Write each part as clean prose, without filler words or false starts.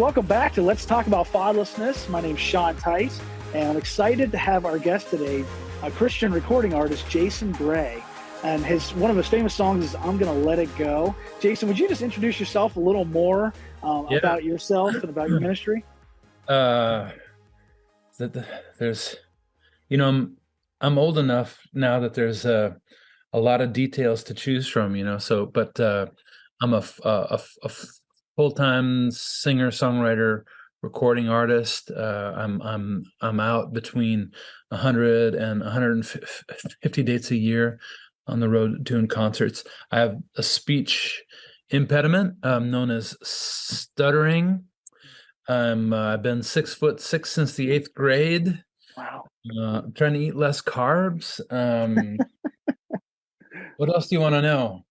welcome back to Let's Talk About Fatherlessness. My name's Sean Teis, and I'm excited to have our guest today, a Christian recording artist, Jason Gray. And one of his famous songs is I'm Gonna Let It Go. Jason, would you just introduce yourself a little more about yourself and about your ministry? There's, I'm old enough now that there's a lot of details to choose from, but I'm a full-time singer-songwriter, recording artist. I'm out between 100 and 150 dates a year on the road doing concerts. I have a speech impediment known as stuttering. I've been 6'6" since the 8th grade. Wow. I'm trying to eat less carbs. What else do you want to know?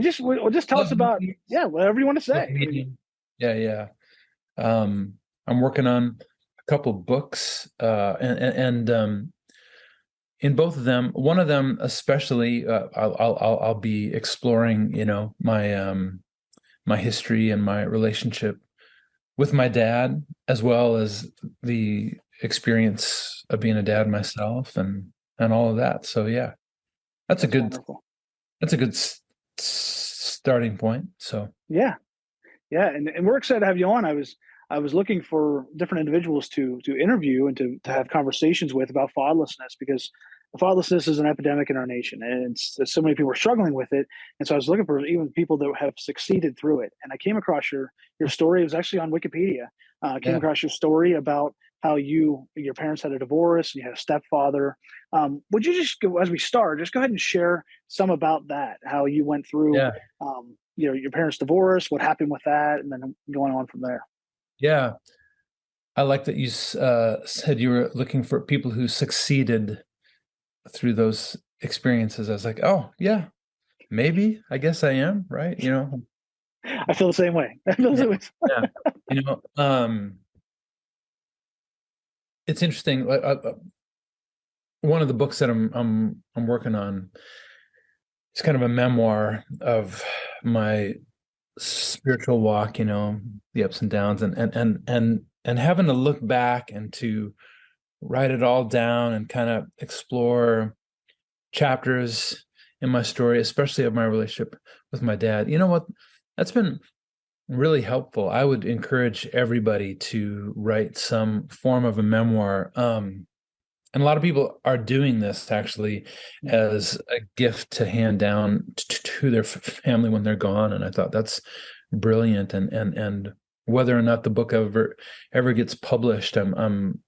Just tell us about, whatever you want to say. Yeah. I'm working on a couple books, and in both of them, one of them especially, I'll be exploring, my history and my relationship with my dad, as well as the experience of being a dad myself, and all of that. So yeah, that's a good starting point. So yeah, and we're excited to have you on. I was looking for different individuals to interview and to have conversations with about fatherlessness, because fatherlessness is an epidemic in our nation, and so many people are struggling with it. And so I was looking for even people that have succeeded through it. And I came across your story. It was actually on Wikipedia. I came across your story about how your parents had a divorce and you had a stepfather. Would you just go, as we start, just go ahead and share some about that, how you went through, your parents' divorce, what happened with that, and then going on from there. Yeah, I like that you said you were looking for people who succeeded through those experiences. I was like, oh yeah, maybe, I guess I am, right? I feel the same way. It's interesting. One of the books that I'm working on is kind of a memoir of my spiritual walk, the ups and downs, and having to look back and to write it all down and kind of explore chapters in my story, especially of my relationship with my dad. You know what? That's been really helpful. I would encourage everybody to write some form of a memoir. And a lot of people are doing this actually as a gift to hand down to their family when they're gone. And I thought that's brilliant. And whether or not the book ever gets published, I'm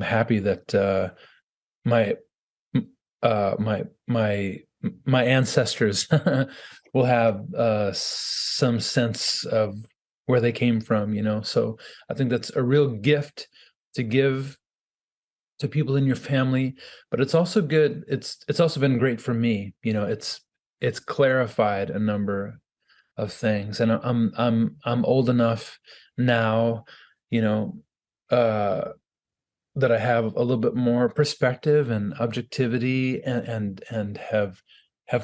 happy that my ancestors will have some sense of where they came from, So I think that's a real gift to give to people in your family, but it's also good. It's also been great for me. It's clarified a number of things, and I'm old enough now, that I have a little bit more perspective and objectivity, and have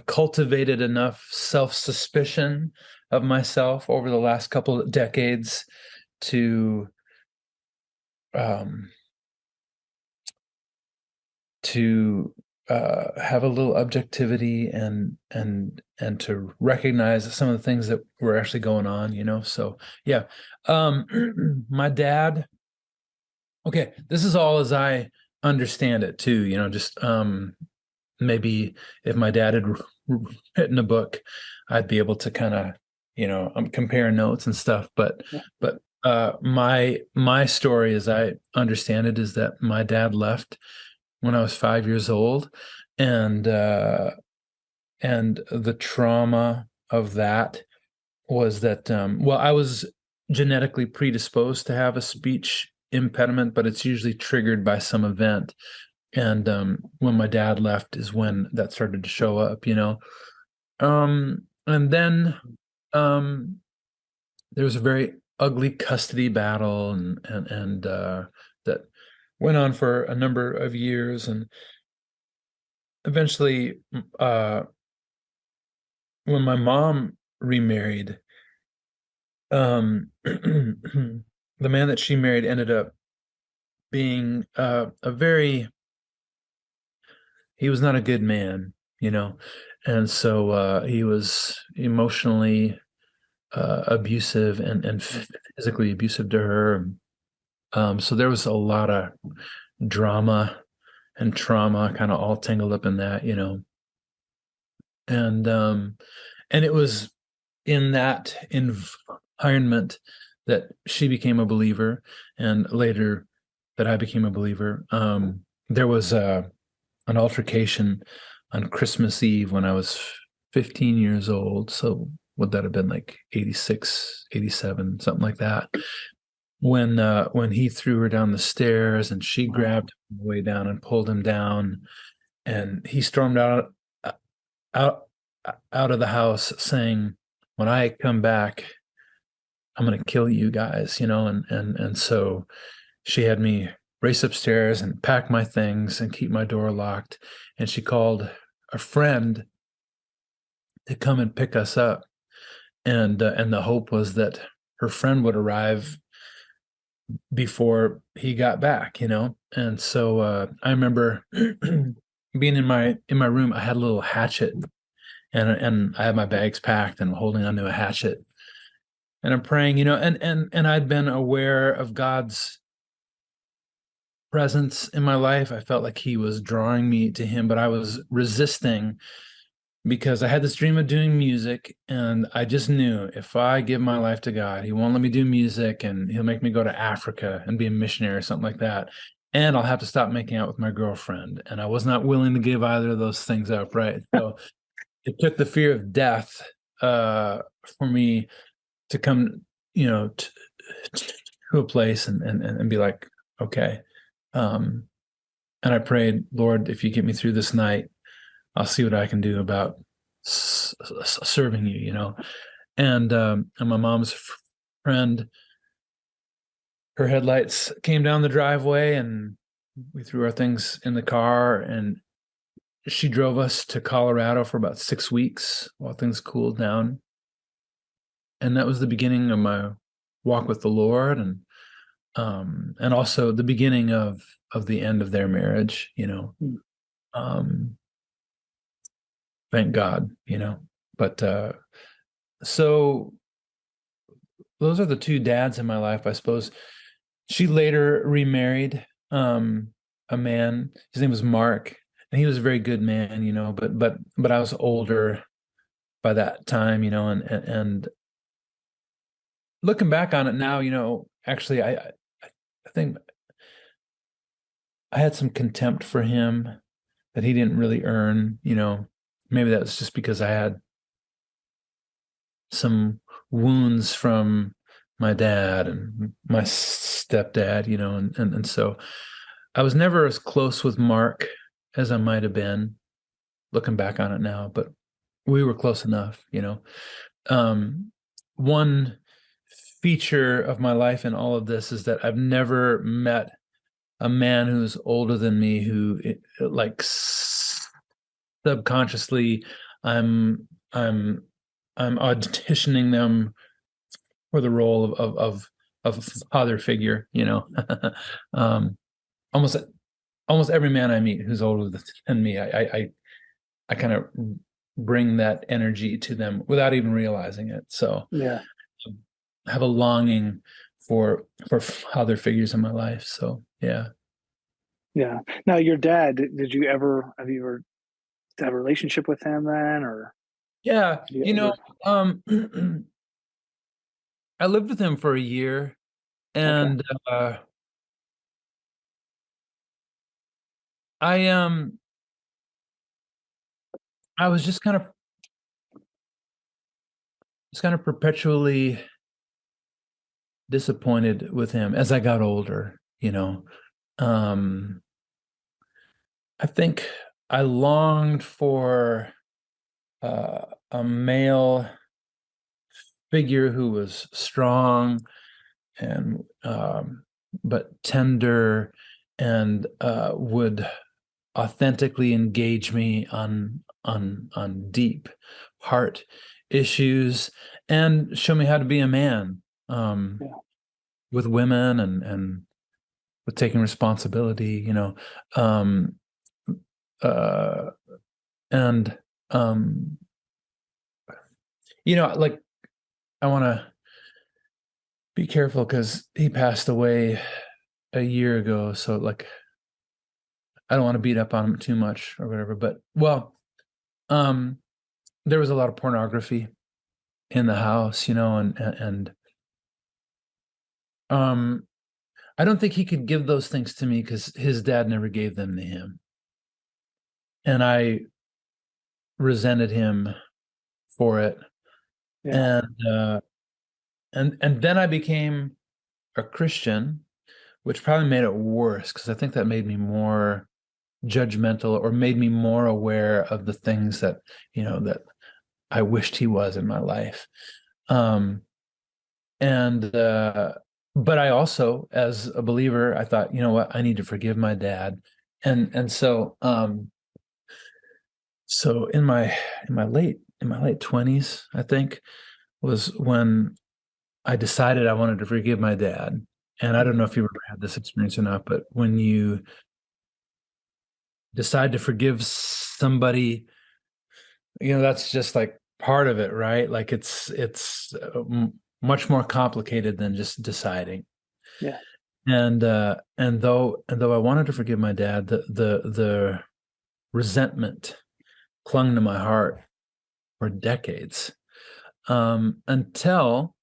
cultivated enough self-suspicion of myself over the last couple of decades to have a little objectivity and to recognize some of the things that were actually going on, So yeah, my dad. Okay, this is all as I understand it too, just maybe if my dad had written a book, I'd be able to kind of, compare notes and stuff. But my story, as I understand it, is that my dad left when I was 5 years old, and the trauma of that was that I was genetically predisposed to have a speech impediment, but it's usually triggered by some event. And when my dad left is when that started to show up, and then there was a very ugly custody battle, and that went on for a number of years, and eventually, when my mom remarried, the man that she married ended up being he was not a good man, and so he was emotionally abusive and physically abusive to her. So there was a lot of drama and trauma kind of all tangled up in that, and it was in that environment that she became a believer, and later that I became a believer. There was an altercation on Christmas Eve when I was 15 years old. So would that have been like 86, 87, something like that? When he threw her down the stairs and she grabbed him on the way down and pulled him down, and he stormed out out of the house saying, "When I come back, I'm going to kill you guys," and so she had me race upstairs and pack my things and keep my door locked, and she called a friend to come and pick us up, and the hope was that her friend would arrive before he got back, and so I remember being in my room. I had a little hatchet, and I had my bags packed and holding onto a hatchet, and I'm praying, and I'd been aware of God's presence in my life. I felt like he was drawing me to him, but I was resisting because I had this dream of doing music, and I just knew if I give my life to God, he won't let me do music, and he'll make me go to Africa and be a missionary or something like that. And I'll have to stop making out with my girlfriend. And I was not willing to give either of those things up, right? So it took the fear of death for me to come, to a place and be like, okay. And I prayed, Lord, if you get me through this night, I'll see what I can do about serving you, and my mom's friend, her headlights came down the driveway, and we threw our things in the car, and she drove us to Colorado for about 6 weeks while things cooled down. And that was the beginning of my walk with the Lord, and also the beginning of the end of their marriage, thank God, but so those are the two dads in my life, I suppose. She later remarried a man. His name was Mark, and he was a very good man, but I was older by that time, and looking back on it now, actually I think I had some contempt for him that he didn't really earn, maybe that was just because I had some wounds from my dad and my stepdad, and so I was never as close with Mark as I might have been looking back on it now, but we were close enough, One feature of my life in all of this is that I've never met a man who's older than me who like subconsciously I'm auditioning them for the role of father figure, um, almost every man I meet who's older than me, I kind of bring that energy to them without even realizing it. So Yeah. I have a longing for father figures in my life. So yeah. Yeah. Now, your dad, have you ever have a relationship with him then, or Yeah. have you ever? I lived with him for a year, Okay. and I I was just kind of perpetually disappointed with him as I got older, Um, I think I longed for a male figure who was strong and but tender, and would authentically engage me on deep heart issues and show me how to be a man. Yeah. with women and with taking responsibility, um, uh, and like I want to be careful because he passed away a year ago, so like I don't want to beat up on him too much or whatever. But um, there was a lot of pornography in the house, and I don't think he could give those things to me because his dad never gave them to him, and I resented him for it. Yeah. And then I became a Christian, which probably made it worse because I think that made me more judgmental or made me more aware of the things that that I wished he was in my life. Um, and but I also, as a believer, I thought, you know what, I need to forgive my dad, and so in my late 20s, I think, was when I decided I wanted to forgive my dad. And I don't know if you ever had this experience or not, but when you decide to forgive somebody, that's just like part of it, right? Like it's much more complicated than just deciding. Yeah. And though I wanted to forgive my dad, the resentment clung to my heart for decades, until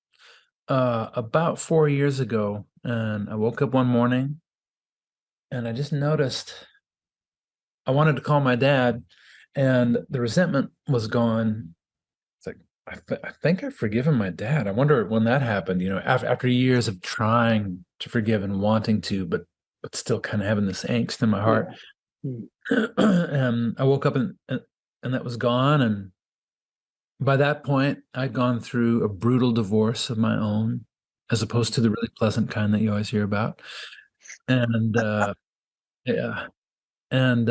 about 4 years ago. And I woke up one morning and I just noticed I wanted to call my dad, and the resentment was gone. It's like I think I've forgiven my dad. I wonder when that happened. After years of trying to forgive and wanting to, but still kind of having this angst in my heart. Yeah. Mm. And I woke up and that was gone. And by that point, I'd gone through a brutal divorce of my own, as opposed to the really pleasant kind that you always hear about. And yeah, and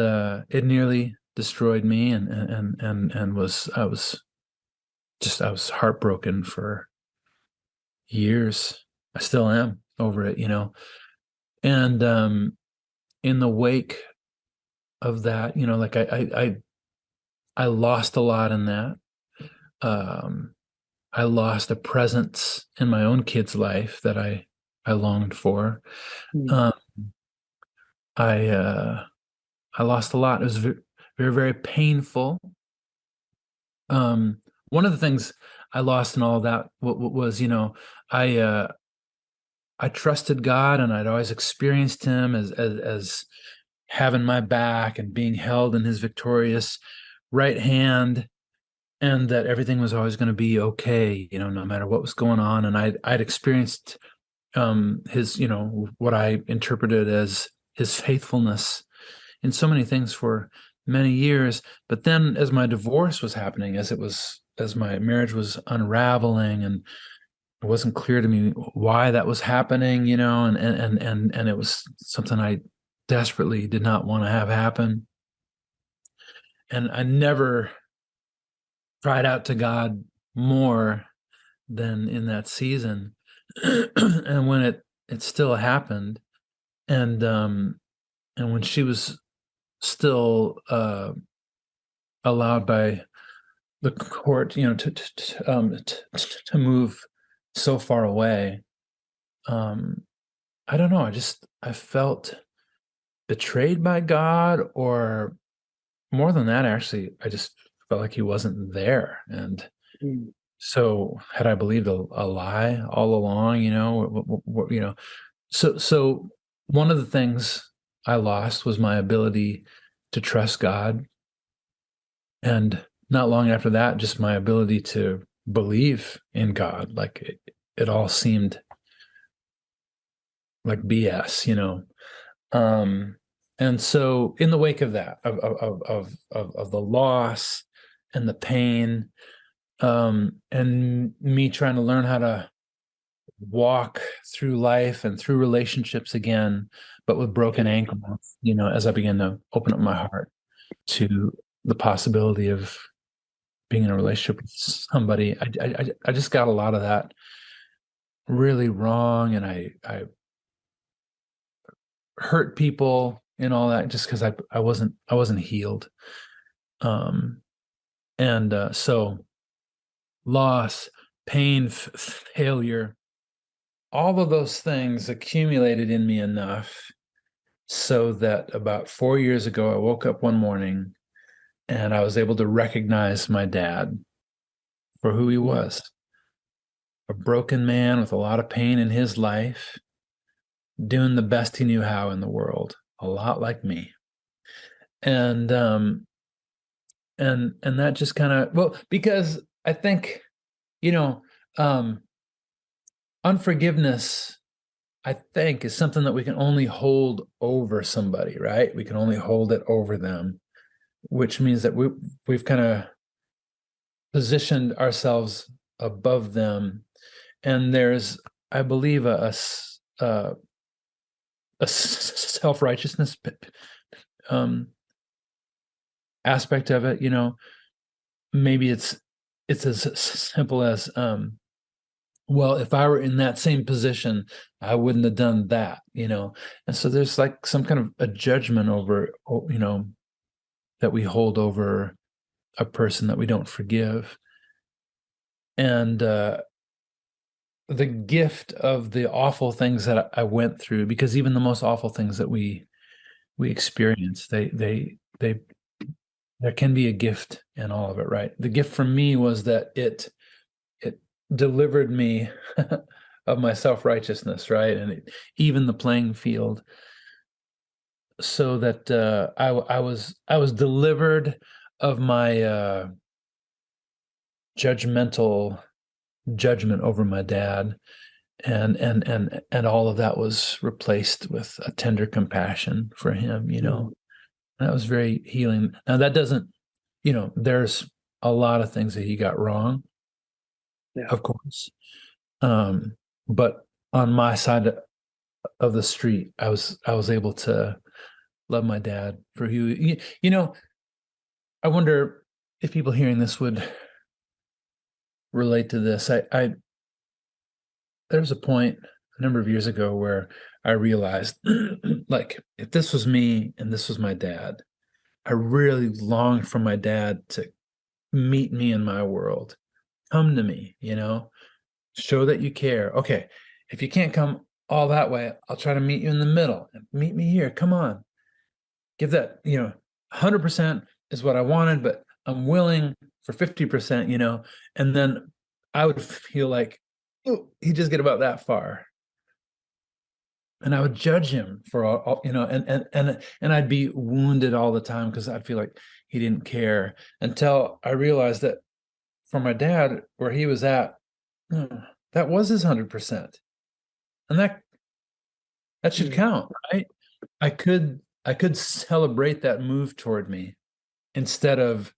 it nearly destroyed me, and I was heartbroken for years. I still am over it, and in the wake of that, like I lost a lot in that. um I lost a presence in my own kid's life that I longed for. Mm. um I lost a lot. It was very, very, very painful. um One of the things I lost in all of that was, I I trusted God, and I'd always experienced him as having my back and being held in his victorious right hand, and that everything was always going to be okay, no matter what was going on. And I'd experienced his, what I interpreted as his faithfulness in so many things for many years. But then, as my divorce was happening, as my marriage was unraveling, and it wasn't clear to me why that was happening, and it was something I desperately did not want to have happen. And I never cried out to God more than in that season. And when it still happened, and when she was still allowed by the court, to move so far away, I don't know. I felt betrayed by God, or more than that, actually, I just felt like he wasn't there. And Mm. so, had I believed a lie all along? So one of the things I lost was my ability to trust God, and not long after that, just my ability to believe in God. Like it all seemed like BS, Um, and so, in the wake of that, of the loss and the pain, and me trying to learn how to walk through life and through relationships again, but with broken ankles, as I began to open up my heart to the possibility of being in a relationship with somebody, I just got a lot of that really wrong, and I hurt people and all that just because I wasn't healed. Um, and so loss, pain, failure, all of those things accumulated in me enough so that about 4 years ago, I woke up one morning and I was able to recognize my dad for who he Mm. was, a broken man with a lot of pain in his life, doing the best he knew how in the world, a lot like me. And and that just kind of, well, because I think, you know, um unforgiveness, I think, is something that we can only hold over somebody, right? We can only hold it over them, which means that we've kind of positioned ourselves above them. And there's, I believe, a self-righteousness um, aspect of it. Maybe it's as simple as, well, if I were in that same position, I wouldn't have done that. And so there's like some kind of a judgment over, that we hold over a person that we don't forgive. And the gift of the awful things that I went through, because even the most awful things that we experience, they there can be a gift in all of it, right? The gift for me was that it delivered me of my self-righteousness, right? And it even the playing field, so that I was delivered of my judgmental judgment over my dad, and all of that was replaced with a tender compassion for him. Mm. That was very healing. Now that doesn't, there's a lot of things that he got wrong, Yeah. of course. Um, but on my side of the street, I was able to love my dad for who I wonder if people hearing this would relate to this. I There was a point a number of years ago where I realized, like, if this was me and this was my dad, I really longed for my dad to meet me in my world, come to me, show that you care. Okay, if you can't come all that way, I'll try to meet you in the middle. Meet me here. Come on. Give that, 100% is what I wanted, but I'm willing for 50%, and then I would feel like, oh, he just get about that far. And I would judge him for all, and I'd be wounded all the time because I'd feel like he didn't care, until I realized that for my dad, where he was at, that was his 100%. And that should Mm. count, right? I could celebrate that move toward me instead of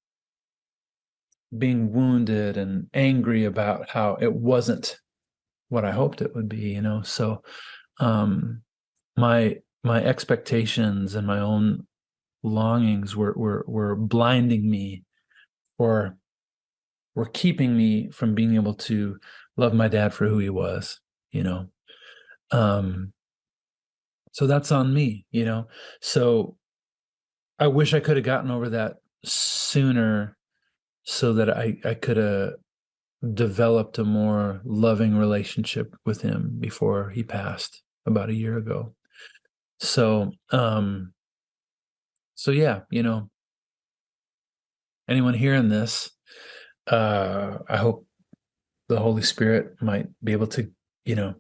being wounded and angry about how it wasn't what I hoped it would be. So my expectations and my own longings were blinding me, or were keeping me from being able to love my dad for who he was, you know. Um so that's on me. So I wish I could have gotten over that sooner, so that I could have developed a more loving relationship with him before he passed about a year ago. So yeah, anyone hearing this, I hope the Holy Spirit might be able to, you know,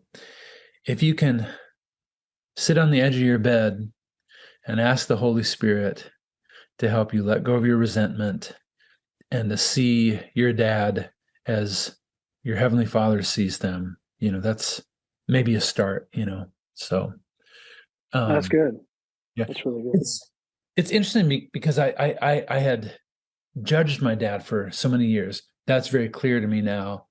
if you can sit on the edge of your bed and ask the Holy Spirit to help you let go of your resentment, and to see your dad as your Heavenly Father sees them, that's maybe a start. So, That's um, good. yeah, That's really good. it's interesting because I had judged my dad for so many years. That's very clear to me now.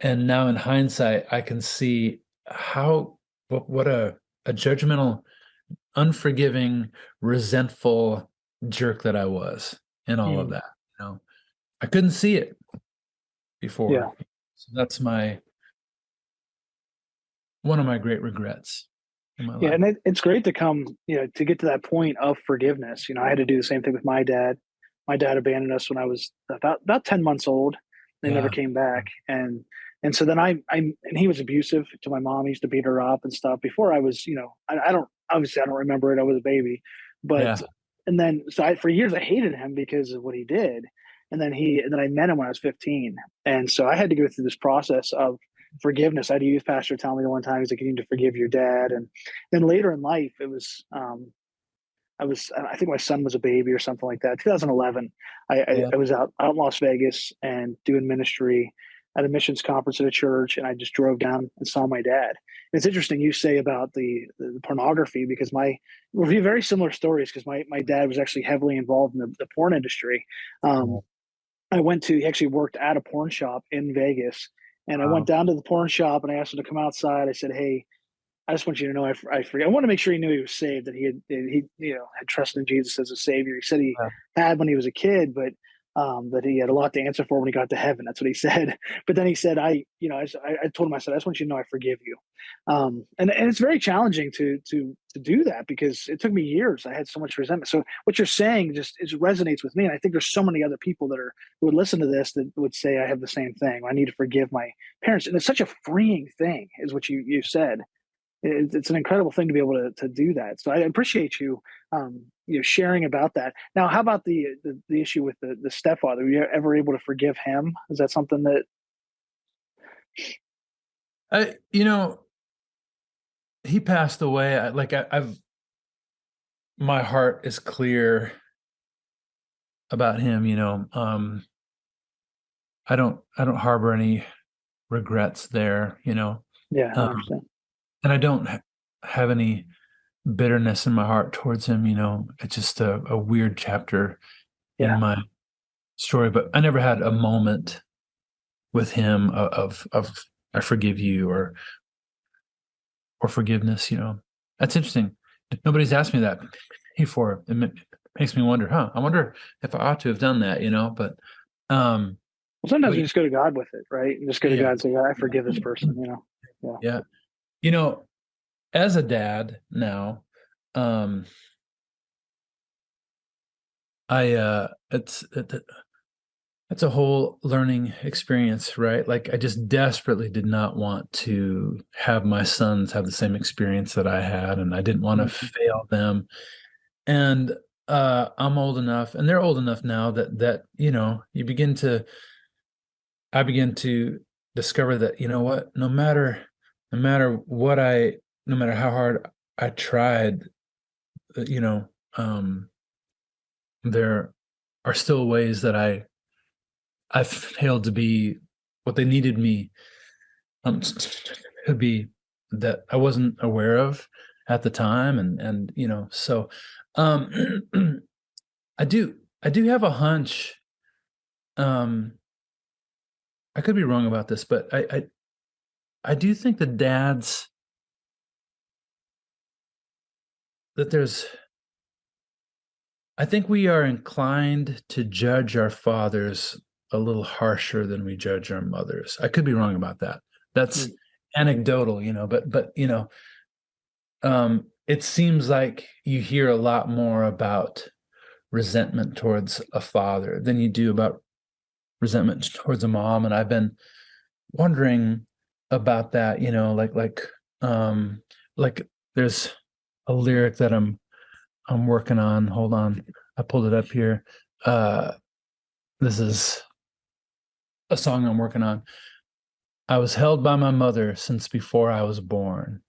And now in hindsight, I can see how what a judgmental, unforgiving, resentful jerk that I was in all of Mm. that. I couldn't see it Yeah. before. So that's my one of my great regrets in my Yeah, life. and it's great to come, to get to that point of forgiveness. I had to do the same thing with my dad. My dad abandoned us when I was about 10 months old. They never Yeah. came back, and so then and he was abusive to my mom. He used to beat her up and stuff. Before I was, I don't obviously I don't remember it. I was a baby, but Yeah. and then for years I hated him because of what he did, and then I met him when I was 15, and so I had to go through this process of forgiveness. I had a youth pastor tell me the one time, he's like, "You need to forgive your dad." And then later in life, it was I think my son was a baby or something like that. 2011, Yeah. I was out in Las Vegas and doing ministry at a missions conference at a church, and I just drove down and saw my dad. And it's interesting you say about the pornography, because we have very similar stories, because my dad was actually heavily involved in the porn industry. Um, Wow. he actually worked at a porn shop in Vegas, and I went down to the porn shop and I asked him to come outside. I said, "Hey, I just want you to know I forget. I want to make sure he knew he was saved, that had trusted in Jesus as a savior." He said he Yeah. had when he was a kid, but that he had a lot to answer for when he got to heaven. That's what he said. But then he said, I told him, I said, "I just want you to know I forgive you." And it's very challenging to do that, because it took me years. I had so much resentment. So what you're saying just resonates with me, and I think there's so many other people who would listen to this that would say I have the same thing. I need to forgive my parents, and it's such a freeing thing, is what you said. It's an incredible thing to be able to do that. So I appreciate sharing about that. Now, how about the issue with the stepfather? Were you ever able to forgive him? Is that something that? I, he passed away. I've my heart is clear about him. I don't harbor any regrets there. Yeah, I Um, understand. and I don't have any bitterness in my heart towards him. It's just a weird chapter in Yeah, my story. But I never had a moment with him of I forgive you or forgiveness. That's interesting. Nobody's asked me that before. Makes me wonder, huh? I wonder if I ought to have done that. But um, well, sometimes but we just go to God with it, right? And just go to yeah, God and say, "Yeah, I forgive this person." Yeah, yeah. You know, as a dad now, um, it's a whole learning experience, right? Like I just desperately did not want to have my sons have the same experience that I had, and I didn't want to mhm, fail them. And I'm old enough, and they're old enough now that I begin to discover that what, no matter how hard I tried, uh, you know, um, there are still ways that I failed to be what they needed me to be, that I wasn't aware of at the time, and so um, I do have a hunch. Um, I could be wrong about this, but I do think the dads that there's I think we are inclined to judge our fathers a little harsher than we judge our mothers. I could be wrong about that. That's mm, anecdotal, but it seems like you hear a lot more about resentment towards a father than you do about resentment towards a mom. And I've been wondering about that, um like there's a lyric that I'm working on. Hold on. I pulled it up here. Uh this is a song I'm working on. I was held by my mother since before I was born.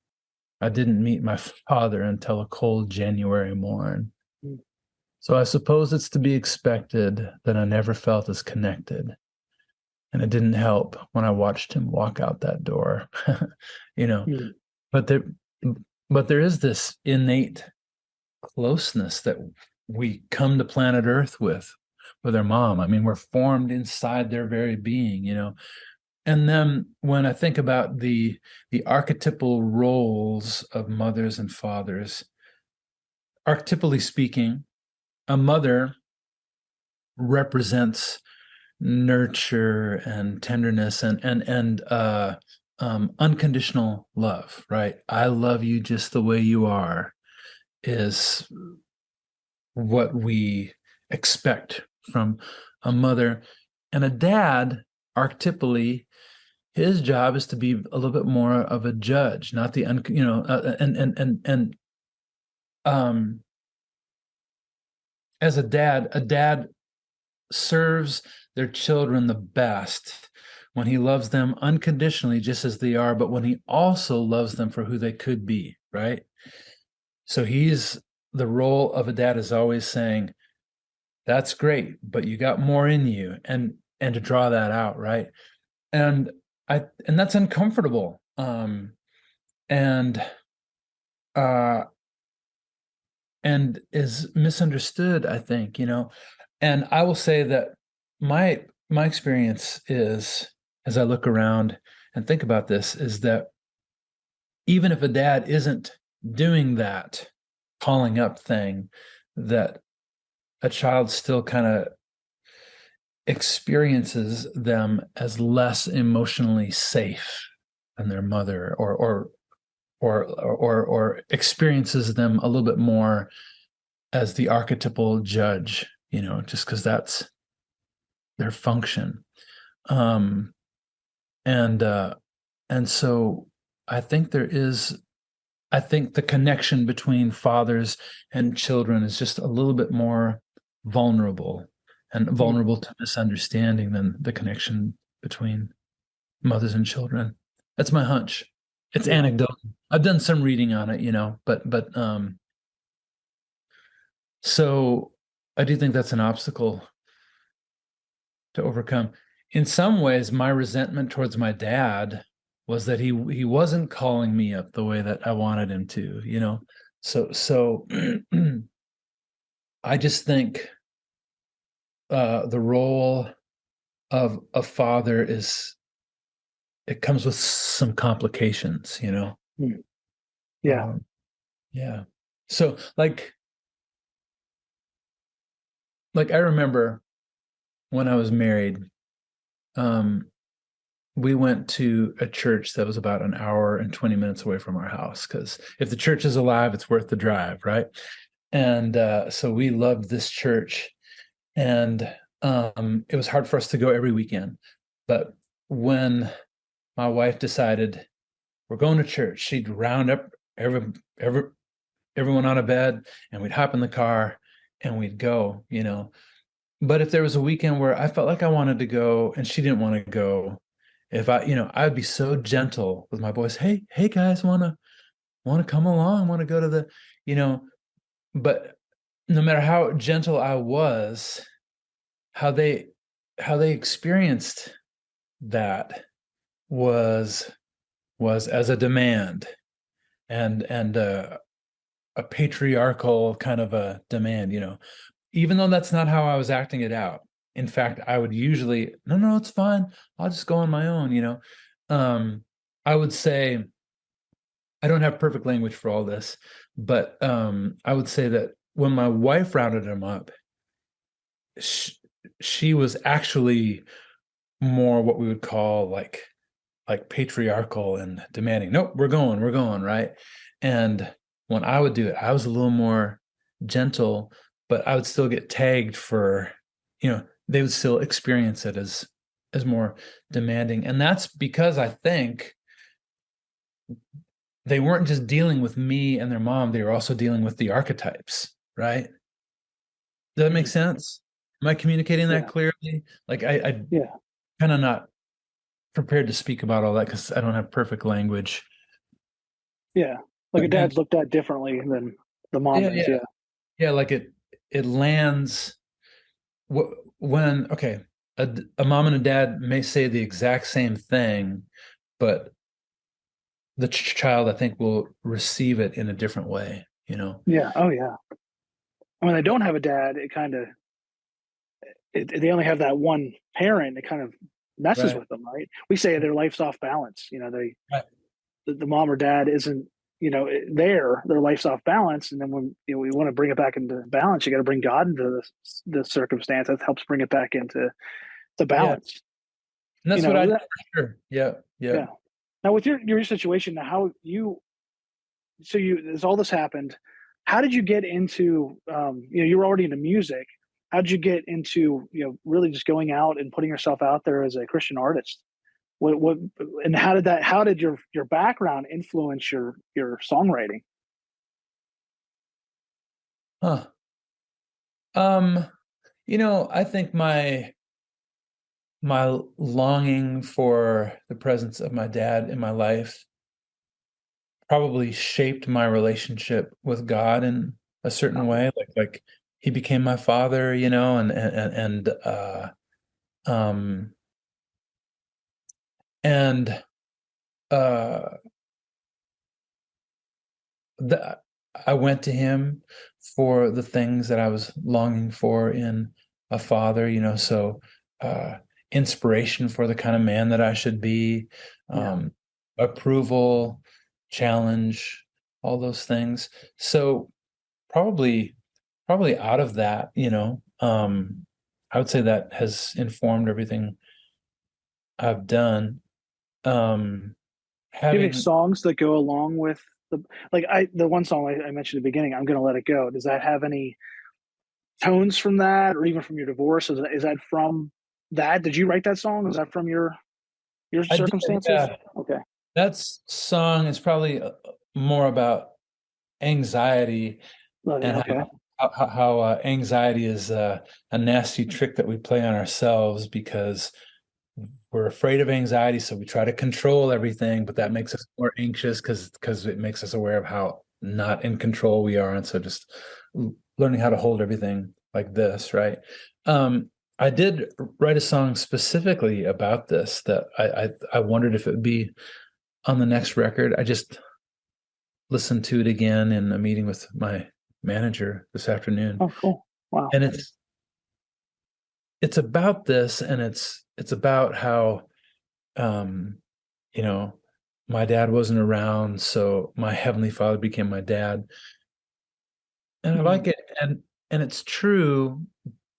I didn't meet my father until a cold January morn. mm, So I suppose it's to be expected that I never felt as connected. And it didn't help when I watched him walk out that door. you know, mm. but there but there is this innate closeness that we come to planet Earth with our mom. I mean, we're formed inside their very being. And then when I think about the archetypal roles of mothers and fathers, archetypally speaking, a mother represents nurture and tenderness and unconditional love, right? I love you just the way you are is what we expect from a mother. And a dad, archetypally, his job is to be a little bit more of a judge, not the and um as a dad serves their children the best when he loves them unconditionally just as they are, but when he also loves them for who they could be, right? So the role of a dad is always saying, that's great, but you got more in you, and to draw that out, right? And and that's uncomfortable. And uh and is misunderstood, I think, and I will say that my experience is, as I look around and think about this, is that even if a dad isn't doing that calling up thing, that a child still kind of experiences them as less emotionally safe than their mother, or experiences them a little bit more as the archetypal judge, just because that's their function. Um, and so I think I think the connection between fathers and children is just a little bit more vulnerable and vulnerable to misunderstanding than the connection between mothers and children. That's my hunch. It's anecdotal. I've done some reading on it, but so I do think that's an obstacle to overcome. In some ways, my resentment towards my dad was that he wasn't calling me up the way that I wanted him to. So I just think the role of a father it comes with some complications. Yeah. Yeah. So like I remember when I was married, um, we went to a church that was about an hour and 20 minutes away from our house, because if the church is alive, it's worth the drive, right? And so we loved this church, and it was hard for us to go every weekend. But when my wife decided we're going to church, she'd round up everyone out of bed, and we'd hop in the car and we'd go. But if there was a weekend where I felt like I wanted to go and she didn't want to go, if I'd be so gentle with my boys. Hey guys, wanna come along? Want to go to the. But no matter how gentle I was, how they experienced that was as a demand, and a patriarchal kind of a demand. Even though that's not how I was acting it out. In fact, I would usually, no, it's fine. I'll just go on my own. I would say, I don't have perfect language for all this, but I would say that when my wife rounded him up, she was actually more what we would call like patriarchal and demanding. Nope, we're going, right? And when I would do it, I was a little more gentle, but I would still get tagged for, they would still experience it as more demanding. And that's because I think they weren't just dealing with me and their mom, they were also dealing with the archetypes, right? Does that make sense? Am I communicating that clearly? Like I kind of not prepared to speak about all that because I don't have perfect language. Yeah. Like a dad's looked at differently than the mom is. Yeah, like it lands when okay, a mom and a dad may say the exact same thing, but the child, I think, will receive it in a different way. Yeah. Oh yeah. When they don't have a dad, it kind of they only have that one parent. It kind of messes Right. with them, right? We say their life's off balance. They Right. the mom or dad isn't their life's off balance, and then when we want to bring it back into balance, you got to bring God into the circumstance that helps bring it back into the Yeah. balance. And that's what I did for sure. Yeah. Yeah. Now, with your situation, how you so you as all this happened, how did you get into you were already into music. How did you get into really just going out and putting yourself out there as a Christian artist? What and how did your background influence your songwriting? Huh. I think my longing for the presence of my dad in my life probably shaped my relationship with God in a certain Okay. way. Like he became my father, um and uh the, I went to him for the things that I was longing for in a father, so uh inspiration for the kind of man that I should be, Yeah. um approval, challenge, all those things. So probably probably out of that, I would say that has informed everything I've done. Um Do you have any having songs that go along with the one song I mentioned at the beginning, "I'm Gonna Let It Go." Does that have any tones from that, or even from your divorce? Is that from that? Did you write that song? Is that from your I did, circumstances? yeah. Okay. That song is probably more about anxiety and Okay. how anxiety is a nasty trick that we play on ourselves because we're afraid of anxiety, so we try to control everything, but that makes us more anxious because it makes us aware of how not in control we are, and so just learning how to hold everything like this, right? Um, I did write a song specifically about this that I wondered if it would be on the next record. I just listened to it again in a meeting with my manager this afternoon, Oh, cool. Wow. and it's about this, and it's about how um you know my dad wasn't around, so my heavenly father became my dad, and I Mhm. like it, and it's true.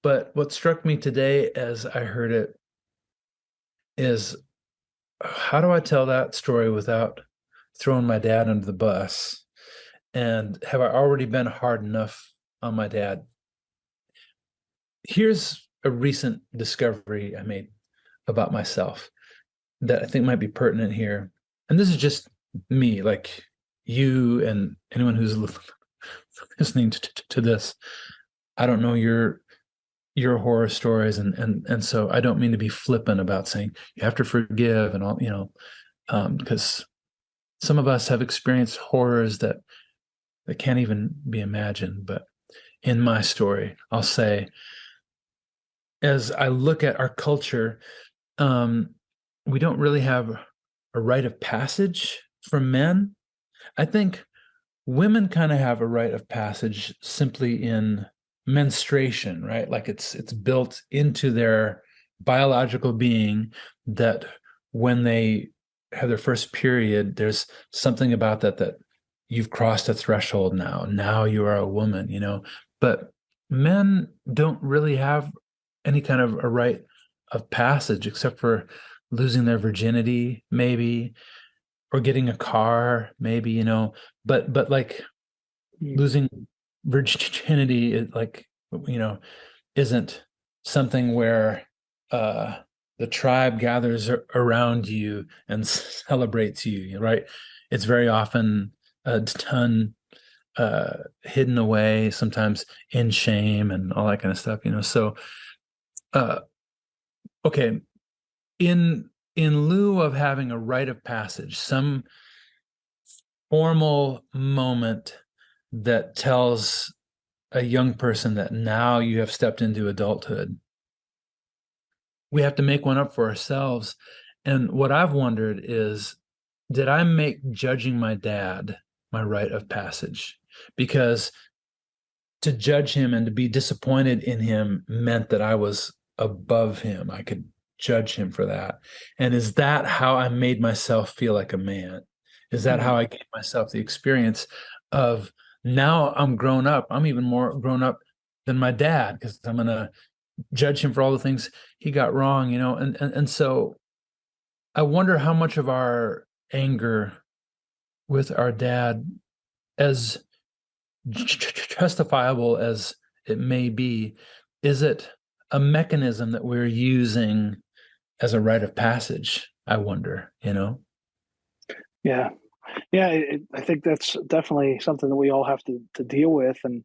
But what struck me today as I heard it is, how do I tell that story without throwing my dad under the bus? And have I already been hard enough on my dad? Here's a recent discovery I made about myself that I think might be pertinent here. And this is just me, like you and anyone who's listening to this. I don't know your horror stories, and so I don't mean to be flippant about saying you have to forgive and all, because some of us have experienced horrors that can't even be imagined. But in my story, I'll say, as I look at our culture, um, we don't really have a rite of passage for men. I think women kind of have a rite of passage simply in menstruation, right? Like it's built into their biological being that when they have their first period, there's something about that you've crossed a threshold now. Now you are a woman, But men don't really have any kind of a rite of passage except for losing their virginity, maybe, or getting a car, maybe, but like Mm. losing virginity is like, you know isn't something where uh the tribe gathers around you and celebrates you, right? It's very often done hidden away, sometimes in shame and all that kind of stuff, so uh okay, in lieu of having a rite of passage, some formal moment that tells a young person that now you have stepped into adulthood, we have to make one up for ourselves. And what I've wondered is, did I make judging my dad my rite of passage? Because to judge him and to be disappointed in him meant that I was above him. I could judge him for that. And is that how I made myself feel like a man? Is that how Mm. I gave myself the experience of, now I'm grown up? I'm even more grown up than my dad because I'm going to judge him for all the things he got wrong, and so I wonder how much of our anger with our dad, as justifiable as it may be, is it a mechanism that we're using as a rite of passage? I wonder, Yeah. Yeah. I think that's definitely something that we all have to deal with and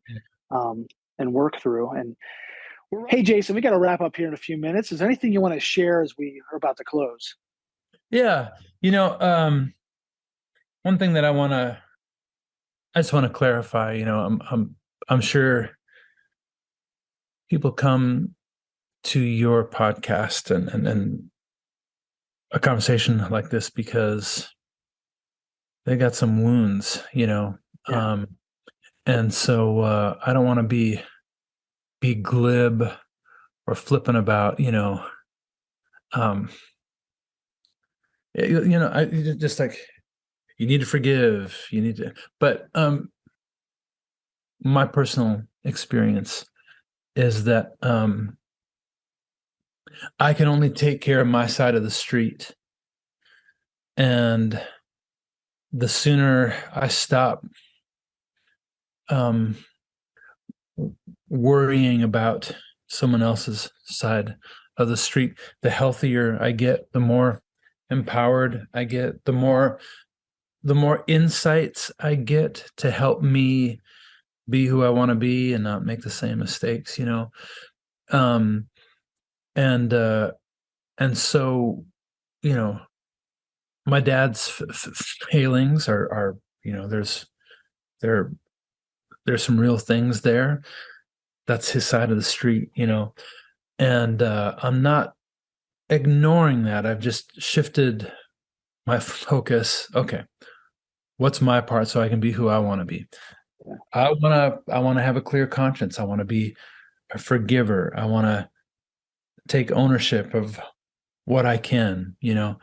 work through. And hey, Jason, we got to wrap up here in a few minutes. Is there anything you want to share as we are about to close? Yeah. One thing that I just want to clarify, I'm sure people come to your podcast and a conversation like this because they got some wounds, Yeah. And so I don't want to be glib or flippant about, I just like, you need to forgive, but my personal experience is that I can only take care of my side of the street. And the sooner I stop worrying about someone else's side of the street, the healthier I get, the more empowered I get, the more insights I get to help me be who I want to be and not make the same mistakes, and so, my dad's failings are there there's some real things there. That's his side of the street, and I'm not ignoring that. I've just shifted my focus. Okay, what's my part so I can be who I want to be? I want to have a clear conscience. I want to be a forgiver. I want to take ownership of what I can, and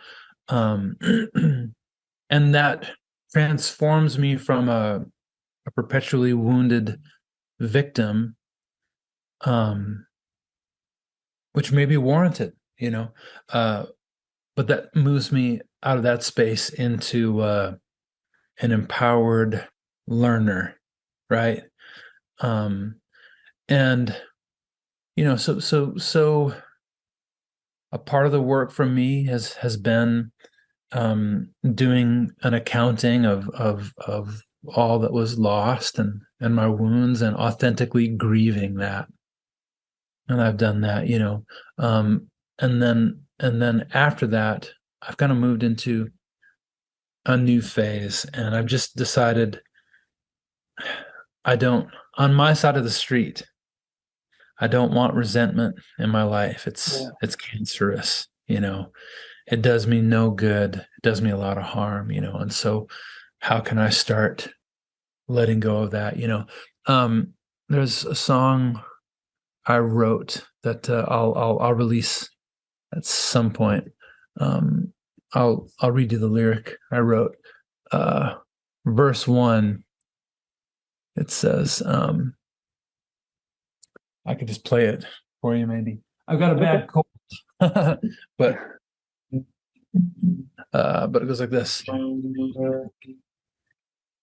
that transforms me from a perpetually wounded victim, which may be warranted, but that moves me out of that space into an empowered learner, right? And so a part of the work for me has been doing an accounting of all that was lost and my wounds, and authentically grieving that. And I've done that, and then after that, I've kind of moved into a new phase, and I've just decided on my side of the street, I don't want resentment in my life. It's cancerous, it does me no good. It does me a lot of harm, and so how can I start letting go of that? There's a song I wrote that I'll release at some point. I'll read you the lyric I wrote. Verse 1, it says, I could just play it for you, maybe. I've got a bad cold, but it goes like this.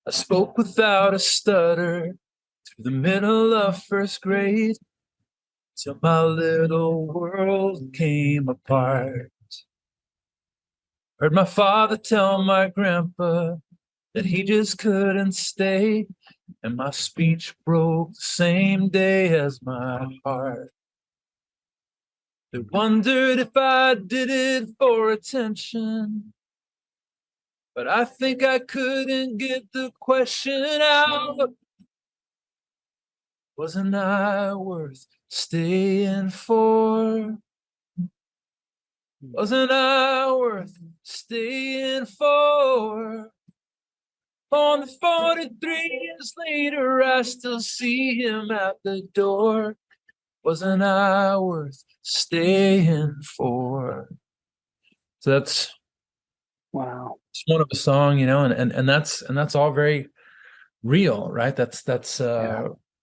I spoke without a stutter through the middle of first grade till my little world came apart. Heard my father tell my grandpa that he just couldn't stay, and my speech broke the same day as my heart. They wondered if I did it for attention, but I think I couldn't get the question out. Wasn't I worth staying for? Wasn't I worth staying for? On the 43 years later, I still see him at the door. Wasn't I worth staying for? So that's Wow. It's one of a song, and that's all very real, right? That's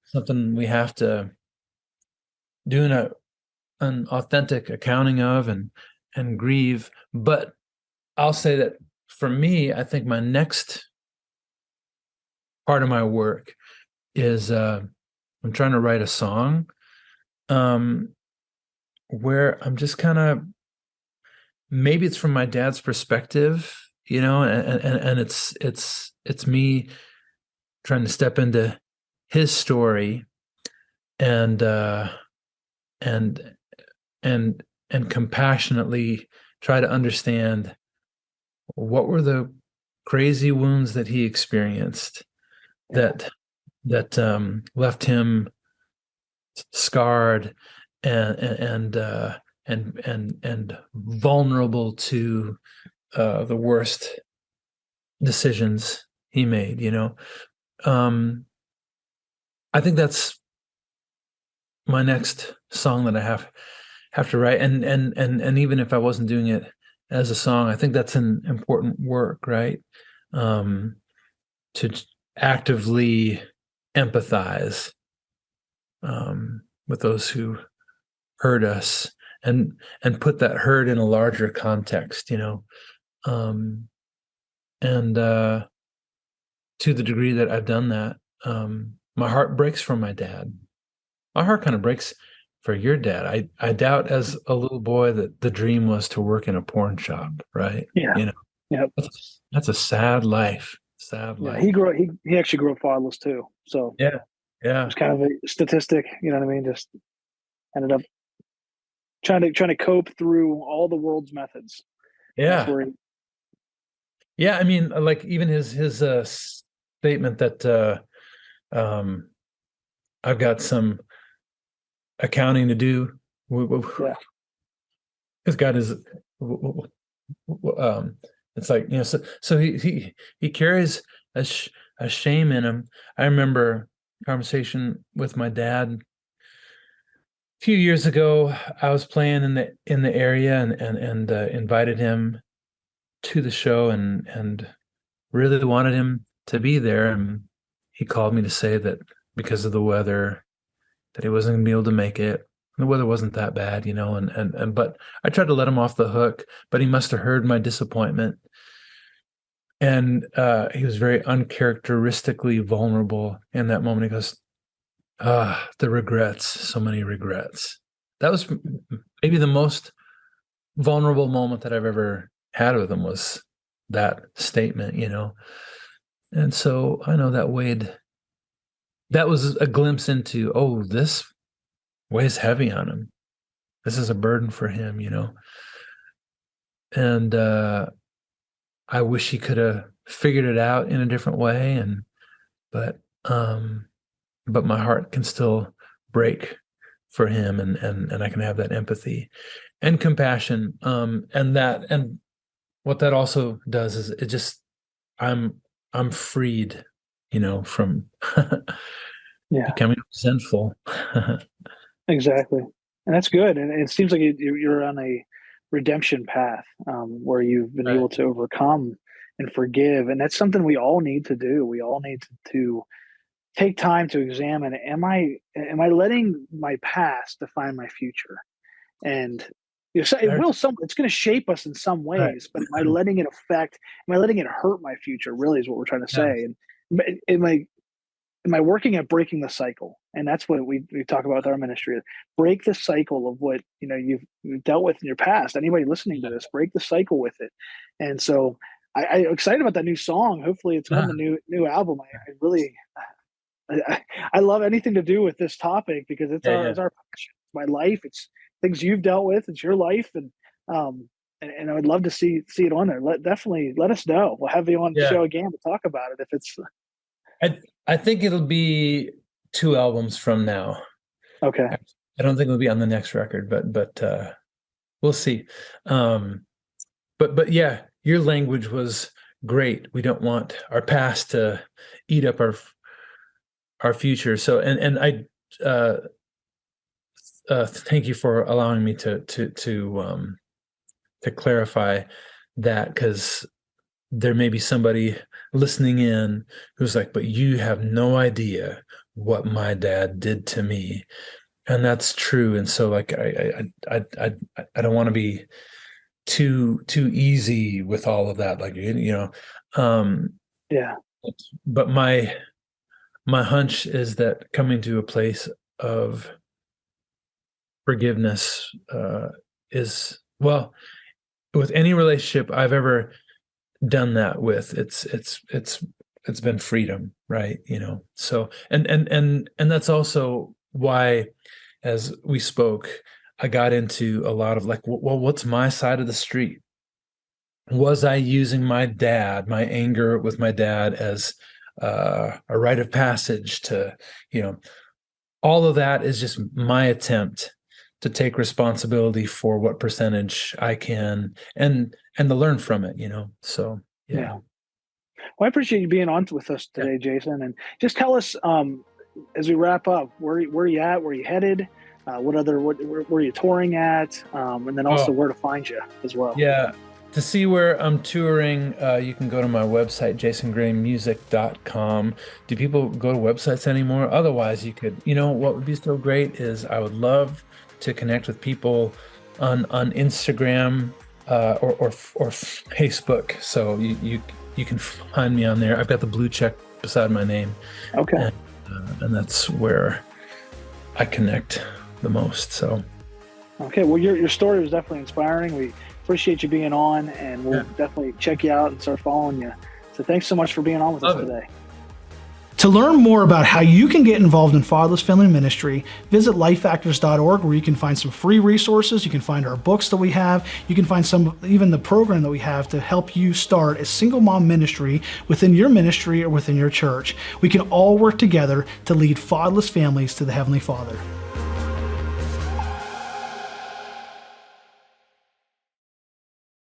something we have to do an authentic accounting of and grieve. But I'll say that for me, I think my next part of my work is I'm trying to write a song where I'm just kind of, maybe it's from my dad's perspective, and it's me trying to step into his story and and and compassionately try to understand what were the crazy wounds that he experienced that left him scarred and vulnerable to the worst decisions he made. I think that's my next song that I have to write, and even if I wasn't doing it as a song, I think that's an important work, right? To actively empathize with those who hurt us and put that hurt in a larger context, and to the degree that I've done that, my heart breaks for my dad. My heart kind of breaks for your dad. I doubt as a little boy that the dream was to work in a porn shop, right? Yeah. Yep. That's a sad life. Sad Yeah. life. He actually grew up fatherless too. So Yeah. it was kind of a statistic, you know what I mean? Just ended up trying to cope through all the world's methods. Yeah. That's where Yeah. I mean, like even his statement that I've got some accounting to do. yeah. Because God is, it's like, so he carries a shame in him. I remember a conversation with my dad a few years ago. I was playing in the area and invited him to the show and really wanted him to be there. And he called me to say that because of the weather, that he wasn't going to be able to make it. The weather wasn't that bad, and but I tried to let him off the hook, but he must have heard my disappointment. And he was very uncharacteristically vulnerable in that moment. He goes, the regrets, so many regrets. That was maybe the most vulnerable moment that I've ever had with him, was that statement, And so I know that was a glimpse into, oh, this weighs heavy on him. This is a burden for him, And I wish he could have figured it out in a different way, but my heart can still break for him, and I can have that empathy and compassion, and what that also does is it just, I'm freed, from becoming resentful. Exactly. And that's good. And it seems like you're on a redemption path, where you've been able to overcome and forgive. And that's something we all need to do. We all need to take time to examine, am I letting my past define my future? And it's going to shape us in some ways, but am I letting it hurt my future? Really is what we're trying to say. And am I working at breaking the cycle? And that's what we talk about with our ministry: break the cycle of what you've dealt with in your past. Anybody listening to this, break the cycle with it. And so I'm excited about that new song. Hopefully it's on the new album. I really I love anything to do with this topic, because it's our passion. It's my life. It's things you've dealt with. It's your life, and I would love to see it on there. Definitely let us know. We'll have you on the show again to talk about it if it's. I think it'll be 2 albums from now. Okay. I don't think it'll be on the next record, but we'll see. But yeah, your language was great. We don't want our past to eat up our future. So and I thank you for allowing me to clarify that, because there may be somebody listening in who's like, but you have no idea what my dad did to me. And that's true. And so like, I don't want to be too easy with all of that, like, Yeah. but my hunch is that coming to a place of forgiveness is, well, with any relationship I've ever done that with, it's been freedom, right? So, and that's also why, as we spoke, I got into a lot of like, well, what's my side of the street? Was I using my anger with my dad as a rite of passage to, all of that is just my attempt to take responsibility for what percentage I can and to learn from it, So, yeah. Yeah. Well, I appreciate you being on with us today, Jason. And just tell us, as we wrap up, where you at, where you headed, where are you touring at, and then also where to find you as well. Yeah. To see where I'm touring, you can go to my website, jasongraymusic.com. Do people go to websites anymore? Otherwise, you could, what would be so great is I would love to connect with people on Instagram or Facebook. So you can find me on there. I've got the blue check beside my name. Okay. And that's where I connect the most. So. Okay. Well, your story was definitely inspiring. We appreciate you being on, and we'll definitely check you out and start following you. So thanks so much for being on with us today. To learn more about how you can get involved in fatherless family ministry, visit lifefactors.org, where you can find some free resources. You can find our books that we have. You can find even the program that we have to help you start a single mom ministry within your ministry or within your church. We can all work together to lead fatherless families to the Heavenly Father.